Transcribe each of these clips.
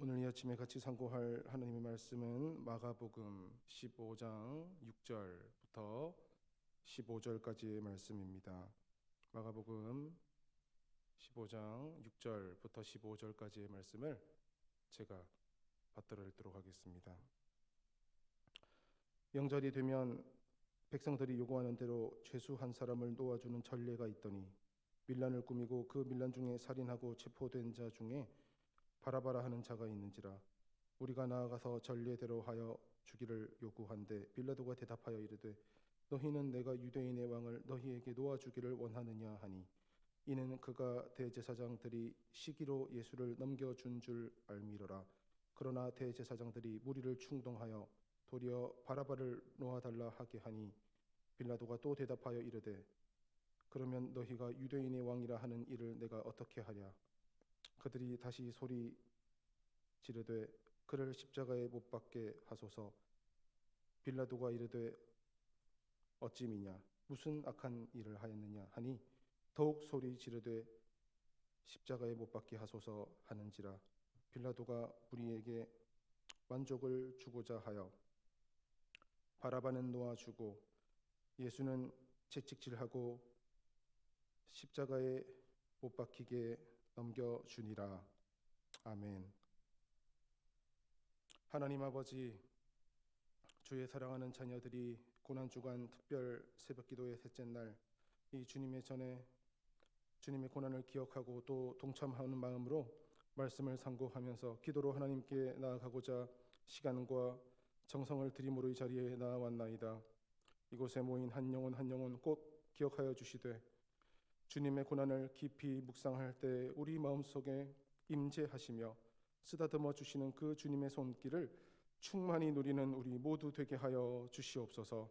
오늘 이 아침에 같이 상고할 하나님의 말씀은 마가복음 15장 6절부터 15절까지의 말씀입니다. 마가복음 15장 6절부터 15절까지의 말씀을 제가 받들어 읽도록 하겠습니다. 영절이 되면 백성들이 요구하는 대로 죄수 한 사람을 놓아주는 전례가 있더니 밀란을 꾸미고 그 밀란 중에 살인하고 체포된 자 중에 바라바라 하는 자가 있는지라. 우리가 나아가서 전례대로 하여 주기를 요구한데 빌라도가 대답하여 이르되 너희는 내가 유대인의 왕을 너희에게 놓아주기를 원하느냐 하니, 이는 그가 대제사장들이 시기로 예수를 넘겨준 줄 알미러라. 그러나 대제사장들이 무리를 충동하여 도리어 바라바를 놓아달라 하게 하니, 빌라도가 또 대답하여 이르되 그러면 너희가 유대인의 왕이라 하는 이를 내가 어떻게 하랴. 그들이 다시 소리 지르되 그를 십자가에 못 박게 하소서. 빌라도가 이르되 어찌 미냐, 무슨 악한 일을 하였느냐 하니 더욱 소리 지르되 십자가에 못 박게 하소서 하는지라. 빌라도가 무리에게 만족을 주고자 하여 바라바는 놓아주고 예수는 채찍질하고 십자가에 못 박히게 넘겨주니라. 아멘. 하나님 아버지, 주의 사랑하는 자녀들이 고난주간 특별 새벽기도의 셋째 날 이 주님의 전에 주님의 고난을 기억하고 또 동참하는 마음으로 말씀을 상고하면서 기도로 하나님께 나아가고자 시간과 정성을 들임으로 이 자리에 나아왔나이다. 이곳에 모인 한 영혼 한 영혼 꼭 기억하여 주시되 주님의 고난을 깊이 묵상할 때 우리 마음속에 임재하시며 쓰다듬어 주시는 그 주님의 손길을 충만히 누리는 우리 모두 되게 하여 주시옵소서.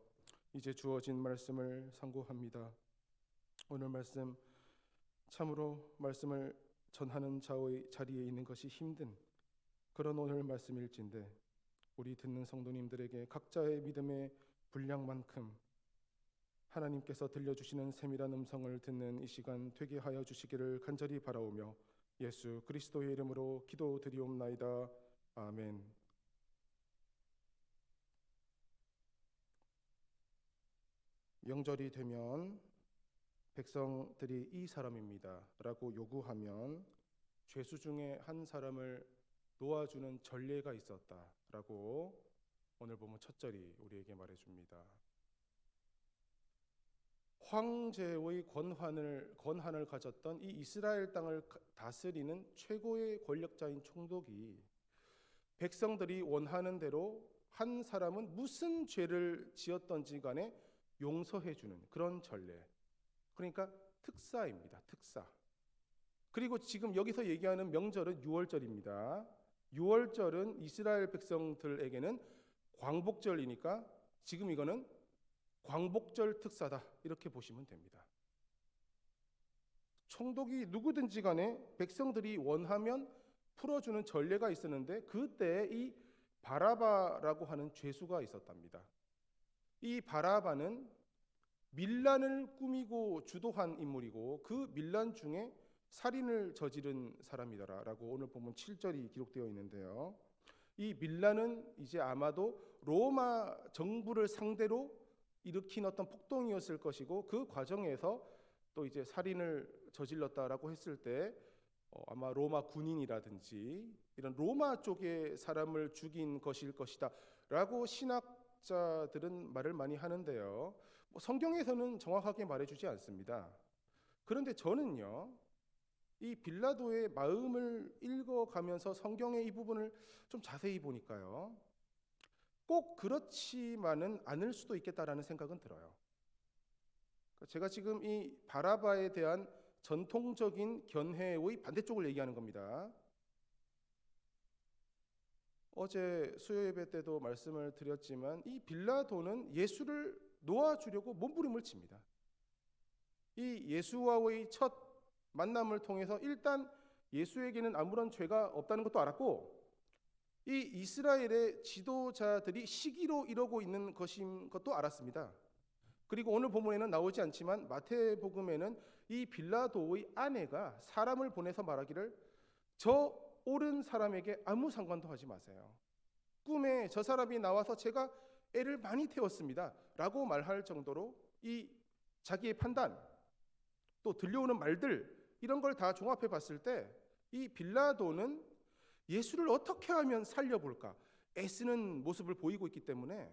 이제 주어진 말씀을 상고합니다. 오늘 말씀 참으로 말씀을 전하는 자의 자리에 있는 것이 힘든 그런 오늘 말씀일진데, 우리 듣는 성도님들에게 각자의 믿음의 분량만큼 하나님께서 들려주시는 세밀한 음성을 듣는 이 시간 되게 하여 주시기를 간절히 바라오며 예수 그리스도의 이름으로 기도드리옵나이다. 아멘. 영절이 되면 백성들이 이 사람입니다 라고 요구하면 죄수 중에 한 사람을 놓아주는 전례가 있었다 라고 오늘 보면 첫 절이 우리에게 말해줍니다. 황제의 권한을 가졌던 이 이스라엘 땅을 다스리는 최고의 권력자인 총독이 백성들이 원하는 대로 한 사람은 무슨 죄를 지었던지 간에 용서해주는 그런 전례, 그러니까 특사입니다. 특사. 그리고 지금 여기서 얘기하는 명절은 유월절입니다. 유월절은 이스라엘 백성들에게는 광복절이니까 지금 이거는 광복절 특사다 이렇게 보시면 됩니다. 총독이 누구든지 간에 백성들이 원하면 풀어주는 전례가 있었는데 그때 이 바라바라고 하는 죄수가 있었답니다. 이 바라바는 밀란을 꾸미고 주도한 인물이고 그 밀란 중에 살인을 저지른 사람이더라라고 오늘 보면 7절이 기록되어 있는데요. 이 밀란은 이제 아마도 로마 정부를 상대로 일으킨 어떤 폭동이었을 것이고 그 과정에서 또 이제 살인을 저질렀다라고 했을 때 아마 로마 군인이라든지 이런 로마 쪽의 사람을 죽인 것일 것이다 라고 신학자들은 말을 많이 하는데요. 성경에서는 정확하게 말해주지 않습니다. 그런데 저는요, 이 빌라도의 마음을 읽어가면서 성경의 이 부분을 좀 자세히 보니까요, 꼭 그렇지만은 않을 수도 있겠다라는 생각은 들어요. 제가 지금 이 바라바에 대한 전통적인 견해의 반대쪽을 얘기하는 겁니다. 어제 수요 예배 때도 말씀을 드렸지만 이 빌라도는 예수를 놓아주려고 몸부림을 칩니다. 이 예수와의 첫 만남을 통해서 일단 예수에게는 아무런 죄가 없다는 것도 알았고, 이 이스라엘의 지도자들이 시기로 이러고 있는 것인 것도 알았습니다. 그리고 오늘 본문에는 나오지 않지만 마태복음에는 이 빌라도의 아내가 사람을 보내서 말하기를 저 옳은 사람에게 아무 상관도 하지 마세요. 꿈에 저 사람이 나와서 제가 애를 많이 태웠습니다 라고 말할 정도로 이 자기의 판단, 또 들려오는 말들, 이런 걸 다 종합해 봤을 때 이 빌라도는 예수를 어떻게 하면 살려볼까 애쓰는 모습을 보이고 있기 때문에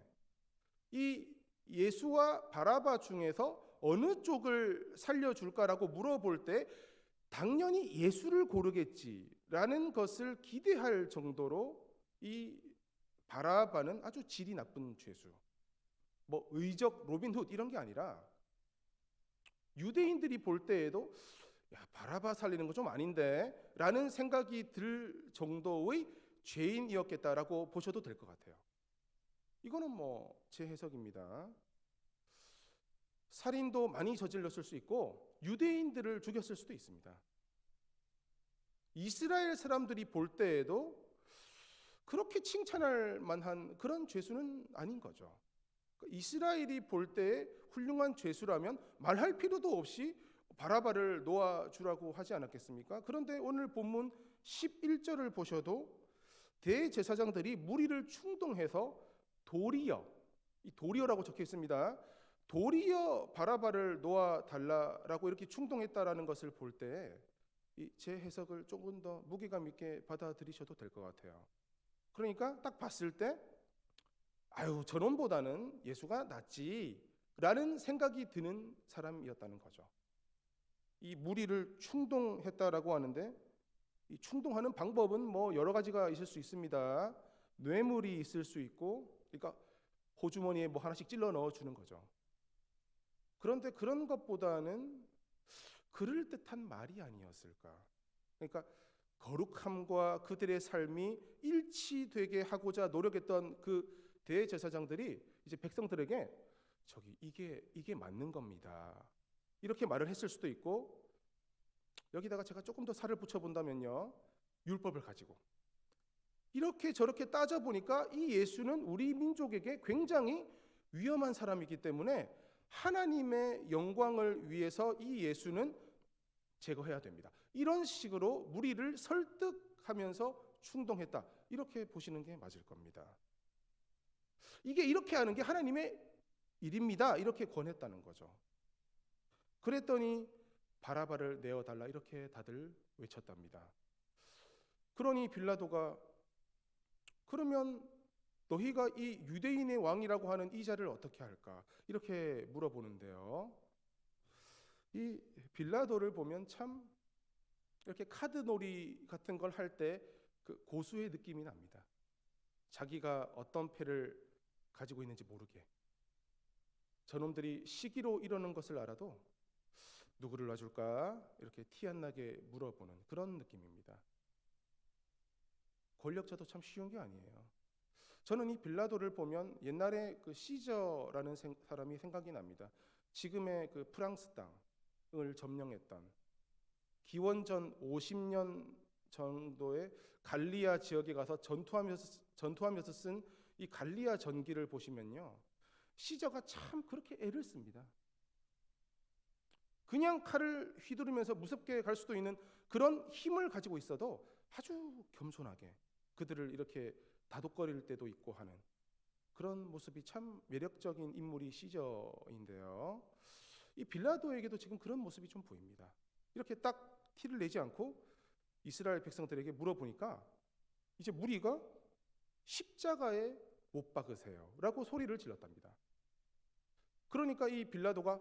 이 예수와 바라바 중에서 어느 쪽을 살려줄까라고 물어볼 때 당연히 예수를 고르겠지라는 것을 기대할 정도로 이 바라바는 아주 질이 나쁜 죄수, 뭐 의적 로빈훗 이런 게 아니라 유대인들이 볼 때에도 야, 바라바 살리는 거 좀 아닌데 라는 생각이 들 정도의 죄인이었겠다라고 보셔도 될 것 같아요. 이거는 뭐 제 해석입니다. 살인도 많이 저질렀을 수 있고 유대인들을 죽였을 수도 있습니다. 이스라엘 사람들이 볼 때에도 그렇게 칭찬할 만한 그런 죄수는 아닌 거죠. 이스라엘이 볼 때에 훌륭한 죄수라면 말할 필요도 없이 바라바를 놓아주라고 하지 않았겠습니까? 그런데 오늘 본문 11절을 보셔도 대제사장들이 무리를 충동해서 도리어, 이 도리어라고 적혀 있습니다. 도리어 바라바를 놓아달라라고 이렇게 충동했다라는 것을 볼 때 제 해석을 조금 더 무게감 있게 받아들이셔도 될 것 같아요. 그러니까 딱 봤을 때 아유 저놈보다는 예수가 낫지라는 생각이 드는 사람이었다는 거죠. 이 무리를 충동했다라고 하는데 이 충동하는 방법은 뭐 여러 가지가 있을 수 있습니다. 뇌물이 있을 수 있고, 그러니까 호주머니에 뭐 하나씩 찔러 넣어주는 거죠. 그런데 그런 것보다는 그럴듯한 말이 아니었을까. 그러니까 거룩함과 그들의 삶이 일치되게 하고자 노력했던 그 대제사장들이 이제 백성들에게 저기 이게 맞는 겁니다. 이렇게 말을 했을 수도 있고, 여기다가 제가 조금 더 살을 붙여본다면요, 율법을 가지고 이렇게 저렇게 따져보니까 이 예수는 우리 민족에게 굉장히 위험한 사람이기 때문에 하나님의 영광을 위해서 이 예수는 제거해야 됩니다. 이런 식으로 무리를 설득하면서 충동했다. 이렇게 보시는 게 맞을 겁니다. 이게 이렇게 하는 게 하나님의 일입니다. 이렇게 권했다는 거죠. 그랬더니 바라바를 내어달라 이렇게 다들 외쳤답니다. 그러니 빌라도가 그러면 너희가 이 유대인의 왕이라고 하는 이 자를 어떻게 할까? 이렇게 물어보는데요. 이 빌라도를 보면 참 이렇게 카드놀이 같은 걸 할 때 그 고수의 느낌이 납니다. 자기가 어떤 패를 가지고 있는지 모르게 저놈들이 시기로 이러는 것을 알아도 누구를 놔줄까? 이렇게 티 안 나게 물어보는 그런 느낌입니다. 권력자도 참 쉬운 게 아니에요. 저는 이 빌라도를 보면 옛날에 그 시저라는 사람이 생각이 납니다. 지금의 그 프랑스 땅을 점령했던 기원전 50년 정도의 갈리아 지역에 가서 전투하면서 쓴 이 갈리아 전기를 보시면요, 시저가 참 그렇게 애를 씁니다. 그냥 칼을 휘두르면서 무섭게 갈 수도 있는 그런 힘을 가지고 있어도 아주 겸손하게 그들을 이렇게 다독거릴 때도 있고 하는 그런 모습이 참 매력적인 인물이 시저인데요. 이 빌라도에게도 지금 그런 모습이 좀 보입니다. 이렇게 딱 티를 내지 않고 이스라엘 백성들에게 물어보니까 이제 무리가 십자가에 못 박으세요 라고 소리를 질렀답니다. 그러니까 이 빌라도가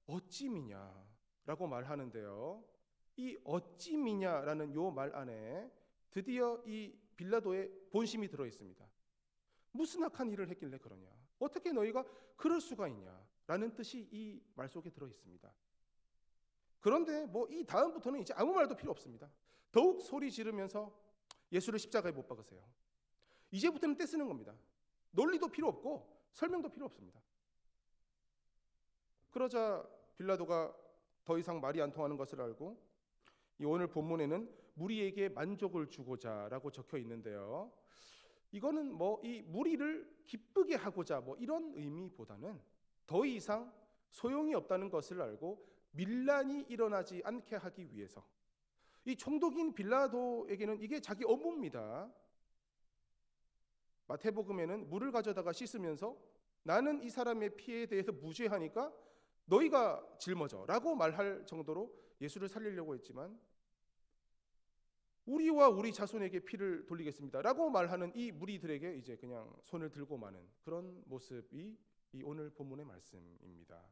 어찌 미냐 라고 말하는데요, 이 어찌 미냐라는 요 말 안에 드디어 이 빌라도의 본심이 들어있습니다. 무슨 악한 일을 했길래 그러냐, 어떻게 너희가 그럴 수가 있냐 라는 뜻이 이 말 속에 들어있습니다. 그런데 뭐 이 다음부터는 이제 아무 말도 필요 없습니다. 더욱 소리 지르면서 예수를 십자가에 못 박으세요. 이제부터는 떼쓰는 겁니다. 논리도 필요 없고 설명도 필요 없습니다. 그러자 빌라도가 더 이상 말이 안 통하는 것을 알고 이 오늘 본문에는 무리에게 만족을 주고자라고 적혀 있는데요, 이거는 뭐 이 무리를 기쁘게 하고자 뭐 이런 의미보다는 더 이상 소용이 없다는 것을 알고 밀란이 일어나지 않게 하기 위해서 이 총독인 빌라도에게는 이게 자기 업무입니다. 마태복음에는 물을 가져다가 씻으면서 나는 이 사람의 피에 대해서 무죄하니까 너희가 짊어져 라고 말할 정도로 예수를 살리려고 했지만, 우리와 우리 자손에게 피를 돌리겠습니다 라고 말하는 이 무리들에게 이제 그냥 손을 들고 마는 그런 모습이 이 오늘 본문의 말씀입니다.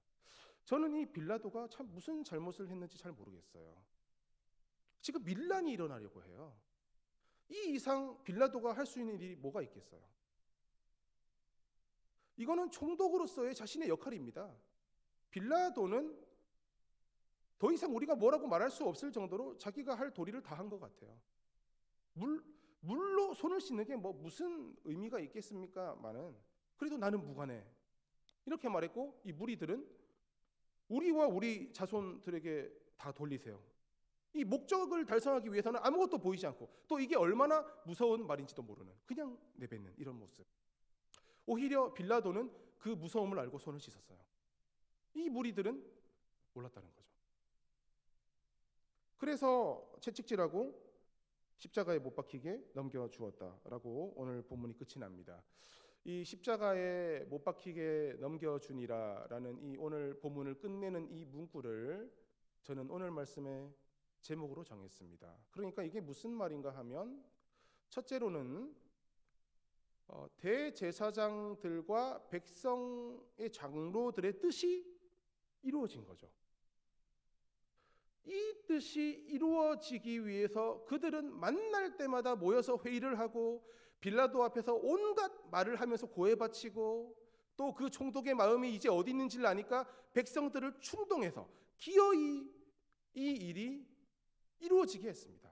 저는 이 빌라도가 참 무슨 잘못을 했는지 잘 모르겠어요. 지금 밀란이 일어나려고 해요. 이 이상 빌라도가 할 수 있는 일이 뭐가 있겠어요? 이거는 총독으로서의 자신의 역할입니다. 빌라도는 더 이상 우리가 뭐라고 말할 수 없을 정도로 자기가 할 도리를 다 한 것 같아요. 물로 손을 씻는 게 뭐 무슨 의미가 있겠습니까마는 그래도 나는 무관해 이렇게 말했고, 이 무리들은 우리와 우리 자손들에게 다 돌리세요. 이 목적을 달성하기 위해서는 아무것도 보이지 않고, 또 이게 얼마나 무서운 말인지도 모르는, 그냥 내뱉는 이런 모습. 오히려 빌라도는 그 무서움을 알고 손을 씻었어요. 이 무리들은 몰랐다는 거죠. 그래서 채찍질하고 십자가에 못 박히게 넘겨주었다라고 오늘 본문이 끝이 납니다. 이 십자가에 못 박히게 넘겨주니라라는 이 오늘 본문을 끝내는 이 문구를 저는 오늘 말씀의 제목으로 정했습니다. 그러니까 이게 무슨 말인가 하면, 첫째로는 대제사장들과 백성의 장로들의 뜻이 이루어진 거죠. 이 뜻이 이루어지기 위해서 그들은 만날 때마다 모여서 회의를 하고 빌라도 앞에서 온갖 말을 하면서 고해바치고, 또 그 총독의 마음이 이제 어디 있는지를 아니까 백성들을 충동해서 기어이 이 일이 이루어지게 했습니다.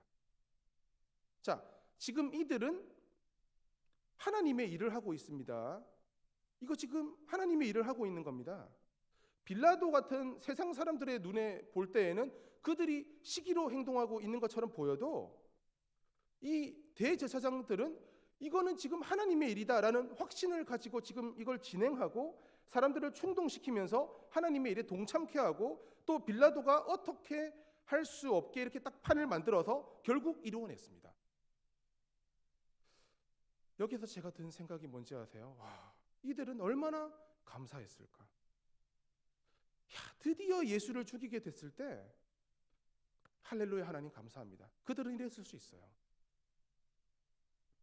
자, 지금 이들은 하나님의 일을 하고 있습니다. 이거 지금 하나님의 일을 하고 있는 겁니다. 빌라도 같은 세상 사람들의 눈에 볼 때에는 그들이 시기로 행동하고 있는 것처럼 보여도, 이 대제사장들은 이거는 지금 하나님의 일이다라는 확신을 가지고 지금 이걸 진행하고 사람들을 충동시키면서 하나님의 일에 동참케 하고, 또 빌라도가 어떻게 할 수 없게 이렇게 딱 판을 만들어서 결국 이루어냈습니다. 여기서 제가 든 생각이 뭔지 아세요? 와, 이들은 얼마나 감사했을까. 드디어 예수를 죽이게 됐을 때 할렐루야 하나님 감사합니다. 그들은 이랬을 수 있어요.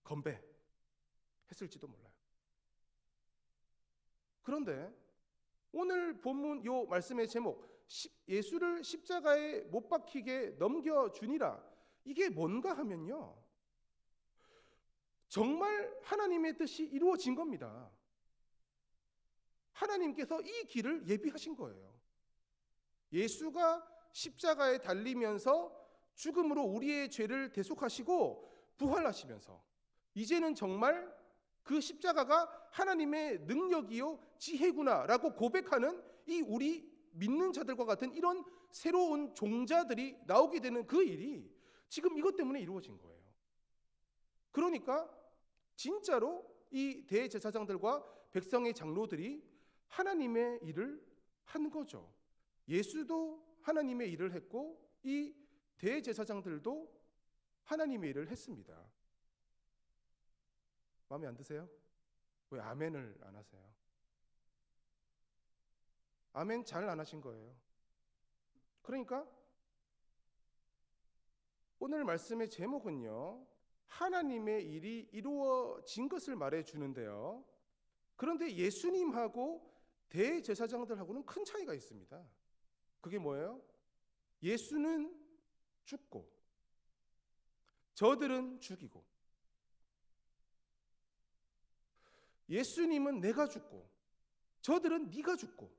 건배 했을지도 몰라요. 그런데 오늘 본문 요 말씀의 제목, 예수를 십자가에 못 박히게 넘겨주니라, 이게 뭔가 하면요, 정말 하나님의 뜻이 이루어진 겁니다. 하나님께서 이 길을 예비하신 거예요. 예수가 십자가에 달리면서 죽음으로 우리의 죄를 대속하시고 부활하시면서 이제는 정말 그 십자가가 하나님의 능력이요 지혜구나라고 고백하는 이 우리 믿는 자들과 같은 이런 새로운 종자들이 나오게 되는 그 일이 지금 이것 때문에 이루어진 거예요. 그러니까 진짜로 이 대제사장들과 백성의 장로들이 하나님의 일을 한 거죠. 예수도 하나님의 일을 했고 이 대제사장들도 하나님의 일을 했습니다. 마음에 안 드세요? 왜 아멘을 안 하세요? 아멘 잘 안 하신 거예요. 그러니까 오늘 말씀의 제목은요, 하나님의 일이 이루어진 것을 말해주는데요, 그런데 예수님하고 대제사장들하고는 큰 차이가 있습니다. 그게 뭐예요? 예수는 죽고 저들은 죽이고, 예수님은 내가 죽고 저들은 네가 죽고,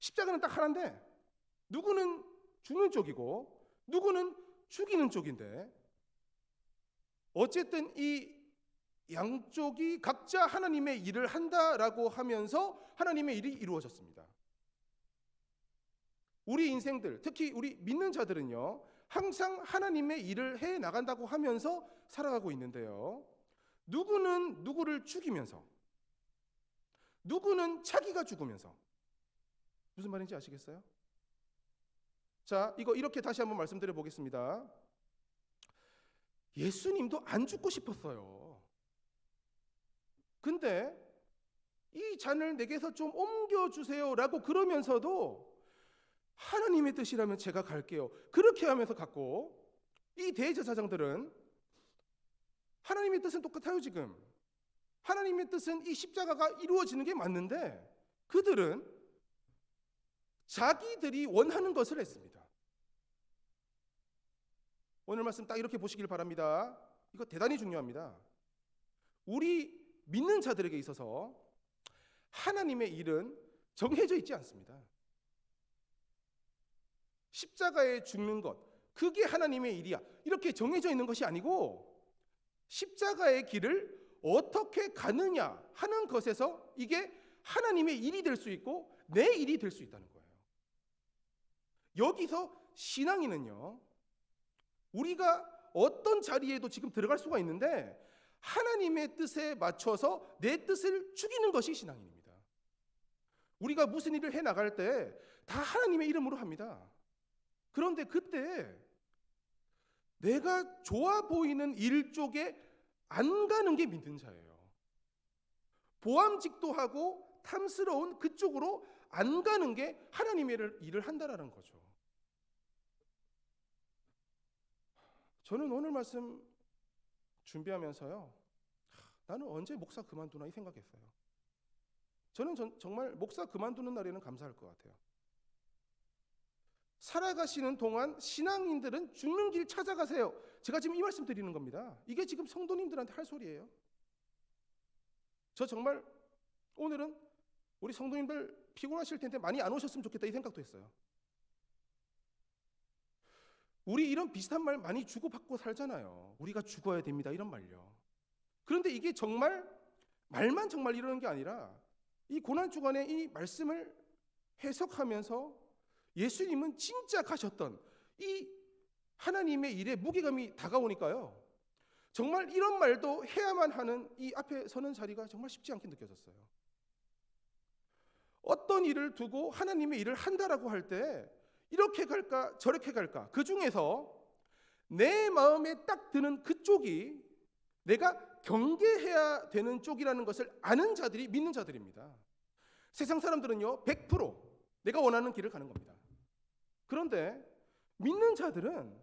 십자가는 딱 하나인데 누구는 죽는 쪽이고 누구는 죽이는 쪽인데, 어쨌든 이 양쪽이 각자 하나님의 일을 한다라고 하면서 하나님의 일이 이루어졌습니다. 우리 인생들, 특히 우리 믿는 자들은요, 항상 하나님의 일을 해 나간다고 하면서 살아가고 있는데요, 누구는 누구를 죽이면서, 누구는 자기가 죽으면서. 무슨 말인지 아시겠어요? 자, 이거 이렇게 다시 한번 말씀드려 보겠습니다. 예수님도 안 죽고 싶었어요. 근데 이 잔을 내게서 좀 옮겨주세요 라고 그러면서도 하나님의 뜻이라면 제가 갈게요, 그렇게 하면서 갔고, 이 대제사장들은 하나님의 뜻은 똑같아요. 지금 하나님의 뜻은 이 십자가가 이루어지는 게 맞는데 그들은 자기들이 원하는 것을 했습니다. 오늘 말씀 딱 이렇게 보시길 바랍니다. 이거 대단히 중요합니다. 우리 믿는 자들에게 있어서 하나님의 일은 정해져 있지 않습니다. 십자가에 죽는 것, 그게 하나님의 일이야, 이렇게 정해져 있는 것이 아니고 십자가의 길을 어떻게 가느냐 하는 것에서 이게 하나님의 일이 될 수 있고 내 일이 될 수 있다는 거예요. 여기서 신앙인은요, 우리가 어떤 자리에도 지금 들어갈 수가 있는데 하나님의 뜻에 맞춰서 내 뜻을 죽이는 것이 신앙인입니다. 우리가 무슨 일을 해 나갈 때 다 하나님의 이름으로 합니다. 그런데 그때 내가 좋아 보이는 일 쪽에 안 가는 게 믿는 자예요. 보암직도 하고 탐스러운 그쪽으로 안 가는 게 하나님의 일을 한다라는 거죠. 저는 오늘 말씀 준비하면서요, 나는 언제 목사 그만두나 이 생각했어요. 저는 정말 목사 그만두는 날에는 감사할 것 같아요. 살아가시는 동안 신앙인들은 죽는 길 찾아가세요. 제가 지금 이 말씀 드리는 겁니다. 이게 지금 성도님들한테 할 소리예요. 저 정말 오늘은 우리 성도님들 피곤하실 텐데 많이 안 오셨으면 좋겠다 이 생각도 했어요. 우리 이런 비슷한 말 많이 주고받고 살잖아요. 우리가 죽어야 됩니다 이런 말요. 그런데 이게 정말 말만 정말 이러는 게 아니라 이 고난주간에 이 말씀을 해석하면서 예수님은 진짜 가셨던 이 하나님의 일에 무게감이 다가오니까요, 정말 이런 말도 해야만 하는 이 앞에 서는 자리가 정말 쉽지 않게 느껴졌어요. 어떤 일을 두고 하나님의 일을 한다라고 할 때 이렇게 갈까 저렇게 갈까, 그 중에서 내 마음에 딱 드는 그쪽이 내가 경계해야 되는 쪽이라는 것을 아는 자들이 믿는 자들입니다. 세상 사람들은요 100% 내가 원하는 길을 가는 겁니다. 그런데 믿는 자들은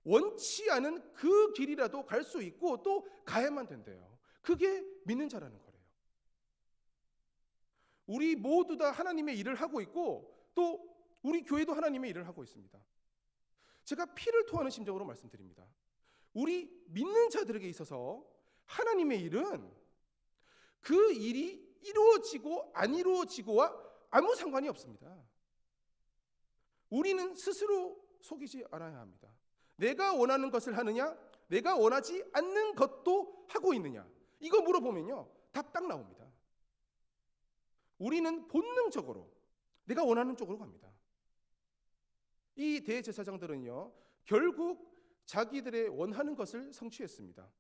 원치 않은 그 길이라도 갈 수 있고 또 가야만 된대요. 그게 믿는 자라는 거래요. 우리 모두 다 하나님의 일을 하고 있고 또 우리 교회도 하나님의 일을 하고 있습니다. 제가 피를 토하는 심정으로 말씀드립니다. 우리 믿는 자들에게 있어서 하나님의 일은 그 일이 이루어지고 안 이루어지고와 아무 상관이 없습니다. 우리는 스스로 속이지 않아야 합니다. 내가 원하는 것을 하느냐, 내가 원하지 않는 것도 하고 있느냐, 이거 물어보면요 답 딱 나옵니다. 우리는 본능적으로 내가 원하는 쪽으로 갑니다. 이 대제사장들은요 결국 자기들의 원하는 것을 성취했습니다.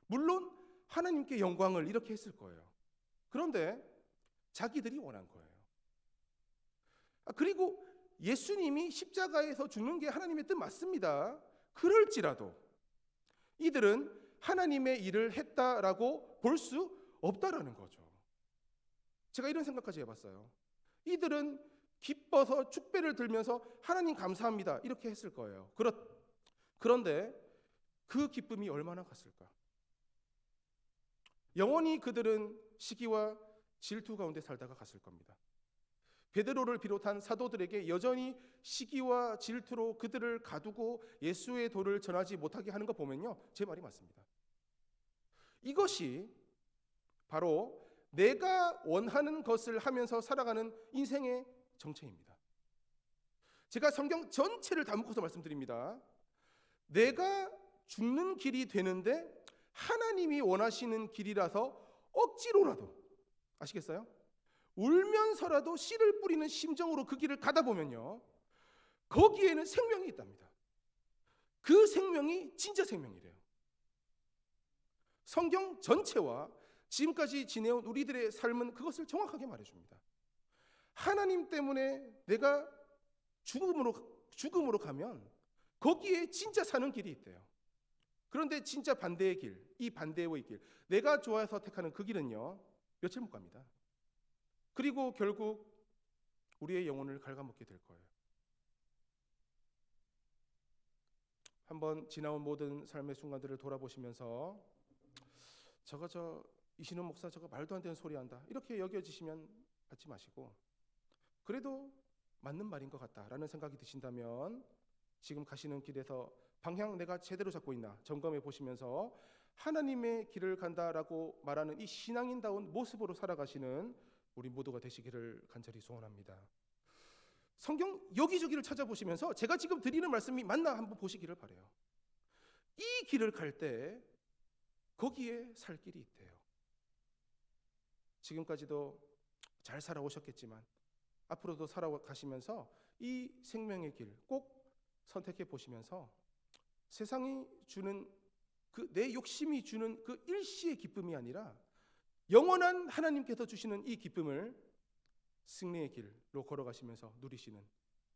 물론 하나님께 영광을 이렇게 했을 거예요. 그런데 자기들이 원한 거예요. 그리고 예수님이 십자가에서 죽는 게 하나님의 뜻 맞습니다. 그럴지라도 이들은 하나님의 일을 했다라고 볼 수 없다라는 거죠. 제가 이런 생각까지 해봤어요. 이들은 기뻐서 축배를 들면서 하나님 감사합니다 이렇게 했을 거예요. 그런데 그 기쁨이 얼마나 갔을까? 영원히 그들은 시기와 질투 가운데 살다가 갔을 겁니다. 베드로를 비롯한 사도들에게 여전히 시기와 질투로 그들을 가두고 예수의 도를 전하지 못하게 하는 거 보면요 제 말이 맞습니다. 이것이 바로 내가 원하는 것을 하면서 살아가는 인생의 정체입니다. 제가 성경 전체를 다 묶어서 말씀드립니다. 내가 죽는 길이 되는데 하나님이 원하시는 길이라서 억지로라도, 아시겠어요? 울면서라도 씨를 뿌리는 심정으로 그 길을 가다 보면요 거기에는 생명이 있답니다. 그 생명이 진짜 생명이래요. 성경 전체와 지금까지 지내온 우리들의 삶은 그것을 정확하게 말해줍니다. 하나님 때문에 내가 죽음으로 죽음으로 가면 거기에 진짜 사는 길이 있대요. 그런데 진짜 반대의 길, 이 반대의 길, 내가 좋아해서 택하는 그 길은요, 며칠 못 갑니다. 그리고 결국 우리의 영혼을 갉아먹게 될 거예요. 한번 지나온 모든 삶의 순간들을 돌아보시면서 이신훈 목사 저거 말도 안 되는 소리 한다, 이렇게 여겨지시면 받지 마시고, 그래도 맞는 말인 것 같다라는 생각이 드신다면 지금 가시는 길에서 방향 내가 제대로 잡고 있나 점검해 보시면서 하나님의 길을 간다라고 말하는 이 신앙인다운 모습으로 살아가시는 우리 모두가 되시기를 간절히 소원합니다. 성경 여기저기를 찾아보시면서 제가 지금 드리는 말씀이 맞나 한번 보시기를 바라요. 이 길을 갈 때 거기에 살 길이 있대요. 지금까지도 잘 살아오셨겠지만 앞으로도 살아가시면서 이 생명의 길 꼭 선택해 보시면서 세상이 주는 그 내 욕심이 주는 그 일시의 기쁨이 아니라 영원한 하나님께서 주시는 이 기쁨을 승리의 길로 걸어가시면서 누리시는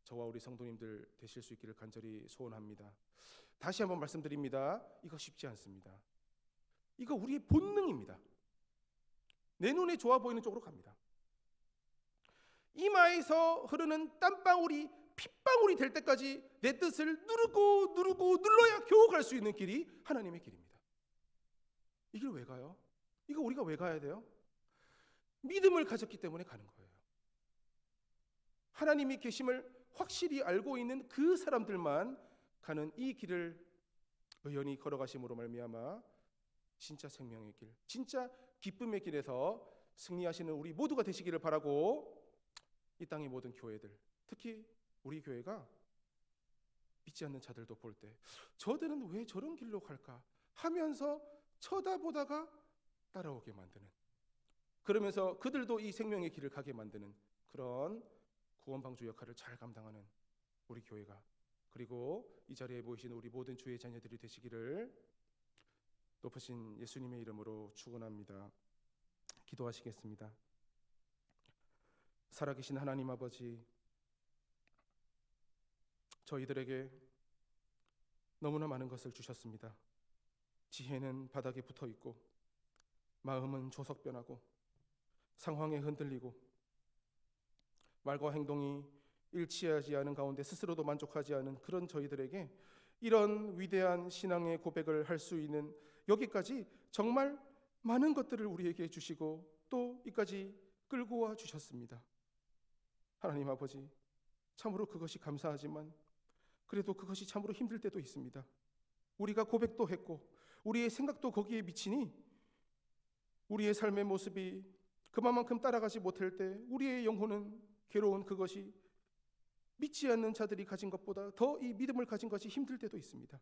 저와 우리 성도님들 되실 수 있기를 간절히 소원합니다. 다시 한번 말씀드립니다. 이거 쉽지 않습니다. 이거 우리의 본능입니다. 내 눈에 좋아 보이는 쪽으로 갑니다. 이마에서 흐르는 땀방울이 핏방울이 될 때까지 내 뜻을 누르고 눌러야 겨우 갈 수 있는 길이 하나님의 길입니다. 이 길 왜 가요? 이거 우리가 왜 가야 돼요? 믿음을 가졌기 때문에 가는 거예요. 하나님이 계심을 확실히 알고 있는 그 사람들만 가는 이 길을 의연히 걸어가심으로 말미암아 진짜 생명의 길, 진짜 기쁨의 길에서 승리하시는 우리 모두가 되시기를 바라고, 이 땅의 모든 교회들, 특히 우리 교회가 믿지 않는 자들도 볼 때 저들은 왜 저런 길로 갈까 하면서 쳐다보다가 따라오게 만드는, 그러면서 그들도 이 생명의 길을 가게 만드는 그런 구원방주 역할을 잘 감당하는 우리 교회가, 그리고 이 자리에 모이신 우리 모든 주의 자녀들이 되시기를 높으신 예수님의 이름으로 축원합니다. 기도하시겠습니다. 살아계신 하나님 아버지, 저희들에게 너무나 많은 것을 주셨습니다. 지혜는 바닥에 붙어 있고, 마음은 조석변하고, 상황에 흔들리고, 말과 행동이 일치하지 않은 가운데 스스로도 만족하지 않은 그런 저희들에게 이런 위대한 신앙의 고백을 할 수 있는, 여기까지 정말 많은 것들을 우리에게 주시고 또 이까지 끌고 와 주셨습니다. 하나님 아버지, 참으로 그것이 감사하지만 그래도 그것이 참으로 힘들 때도 있습니다. 우리가 고백도 했고 우리의 생각도 거기에 미치니 우리의 삶의 모습이 그만큼 따라가지 못할 때 우리의 영혼은 괴로운 그것이 믿지 않는 자들이 가진 것보다 더 이 믿음을 가진 것이 힘들 때도 있습니다.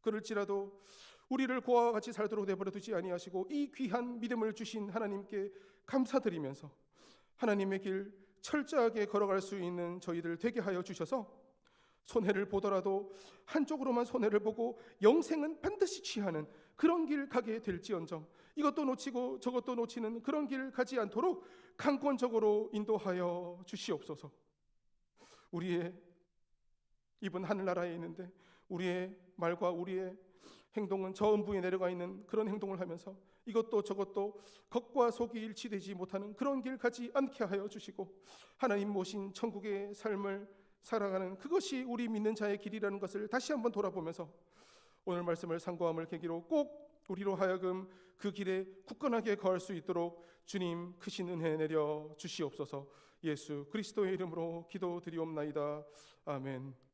그럴지라도 우리를 고아와 같이 살도록 내버려 두지 아니하시고 이 귀한 믿음을 주신 하나님께 감사드리면서 하나님의 길 철저하게 걸어갈 수 있는 저희들 되게 하여 주셔서 손해를 보더라도 한쪽으로만 손해를 보고 영생은 반드시 취하는 그런 길 가게 될지언정 이것도 놓치고 저것도 놓치는 그런 길 가지 않도록 강권적으로 인도하여 주시옵소서. 우리의 입은 하늘나라에 있는데 우리의 말과 우리의 행동은 저 음부에 내려가 있는 그런 행동을 하면서 이것도 저것도 겉과 속이 일치되지 못하는 그런 길 가지 않게 하여 주시고 하나님 모신 천국의 삶을 살아가는 그것이 우리 믿는 자의 길이라는 것을 다시 한번 돌아보면서 오늘 말씀을 상고함을 계기로 꼭 우리로 하여금 그 길에 굳건하게 거할 수 있도록 주님 크신 은혜 내려 주시옵소서. 예수 그리스도의 이름으로 기도드리옵나이다. 아멘.